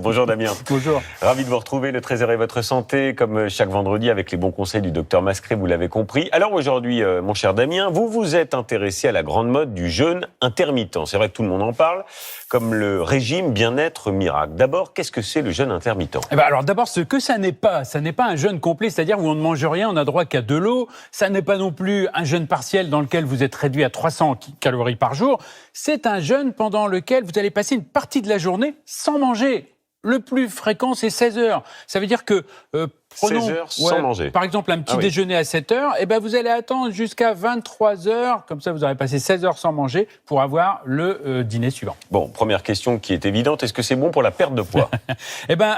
Bonjour Damien. Bonjour. Ravi de vous retrouver, le Trésor et votre santé, comme chaque vendredi avec les bons conseils du docteur Mascret, vous l'avez compris. Alors aujourd'hui, mon cher Damien, vous vous êtes intéressé à la grande mode du jeûne intermittent. C'est vrai que tout le monde en parle, comme le régime bien-être miracle. D'abord, qu'est-ce que c'est le jeûne intermittent ? Alors d'abord, ce que ça n'est pas un jeûne complet, c'est-à-dire où on ne mange rien, on n'a droit qu'à de l'eau. Ça n'est pas non plus un jeûne partiel dans lequel vous êtes réduit à 300 calories par jour. C'est un jeûne pendant lequel vous allez passer une partie de la journée sans manger. Le plus fréquent, c'est 16 heures. Ça veut dire que, prenons 16 heures sans manger. Par exemple, un petit déjeuner à 7 heures, et ben vous allez attendre jusqu'à 23 heures, comme ça vous aurez passé 16 heures sans manger pour avoir le dîner suivant. Bon, première question qui est évidente, est-ce que c'est bon pour la perte de poids ?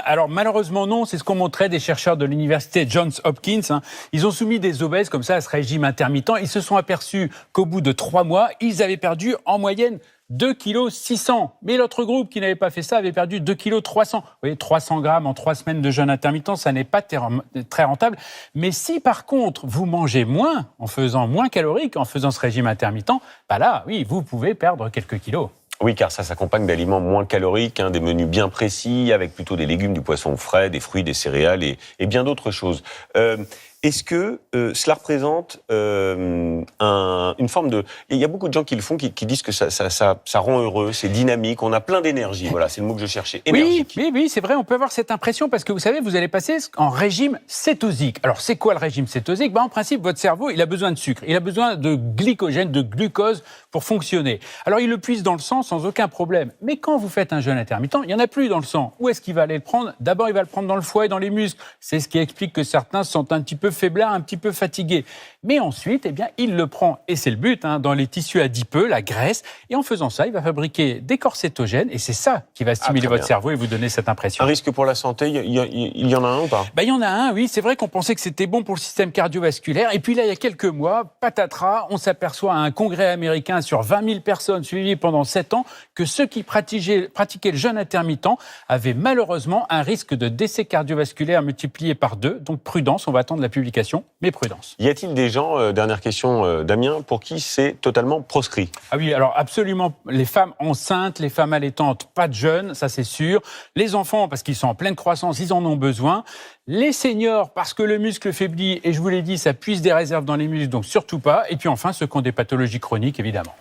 Alors malheureusement non, c'est ce qu'ont montré des chercheurs de l'université Johns Hopkins. Ils ont soumis des obèses comme ça à ce régime intermittent. Ils se sont aperçus qu'au bout de 3 mois, ils avaient perdu en moyenne 2,6 kg. Mais l'autre groupe qui n'avait pas fait ça avait perdu 2,3 kg. Vous voyez, 300 grammes en 3 semaines de jeûne intermittent, ça n'est pas très rentable. Mais si par contre, vous mangez moins, en faisant moins calorique, en faisant ce régime intermittent, là, oui, vous pouvez perdre quelques kilos. Oui, car ça s'accompagne d'aliments moins caloriques, des menus bien précis, avec plutôt des légumes, du poisson frais, des fruits, des céréales et bien d'autres choses. Est-ce que cela représente une forme de... Il y a beaucoup de gens qui le font, qui disent que ça rend heureux, c'est dynamique, on a plein d'énergie. Voilà, c'est le mot que je cherchais, énergique. Oui, c'est vrai, on peut avoir cette impression parce que vous savez, vous allez passer en régime cétosique. Alors, c'est quoi le régime cétosique ? En principe, votre cerveau, il a besoin de sucre, il a besoin de glycogène, de glucose pour fonctionner. Alors, il le puise dans le sang sans aucun problème. Mais quand vous faites un jeûne intermittent, il n'y en a plus dans le sang. Où est-ce qu'il va aller le prendre ? D'abord, il va le prendre dans le foie et dans les muscles. C'est ce qui explique que certains se sentent un petit peu faiblards, un petit peu fatigués. Mais ensuite, il le prend, et c'est le but, dans les tissus adipeux, la graisse. Et en faisant ça, il va fabriquer des corps cétogènes. Et c'est ça qui va stimuler votre cerveau et vous donner cette impression. Un risque pour la santé, il y en a un ou pas ? Il y en a un, oui. C'est vrai qu'on pensait que c'était bon pour le système cardiovasculaire. Et puis là, il y a quelques mois, patatras, on s'aperçoit à un congrès américain sur 20 000 personnes suivies pendant 7 ans que ceux qui pratiquaient le jeûne intermittent avaient malheureusement un risque de décès cardiovasculaire multiplié par 2. Donc prudence, on va attendre la publication, mais prudence. Y a-t-il des gens, dernière question Damien, pour qui c'est totalement proscrit ? Ah oui, alors absolument, les femmes enceintes, les femmes allaitantes, pas de jeûne, ça c'est sûr. Les enfants, parce qu'ils sont en pleine croissance, ils en ont besoin. Les seniors, parce que le muscle faiblit, et je vous l'ai dit, ça puise des réserves dans les muscles, donc surtout pas. Et puis enfin, ceux qui ont des pathologies chroniques, évidemment.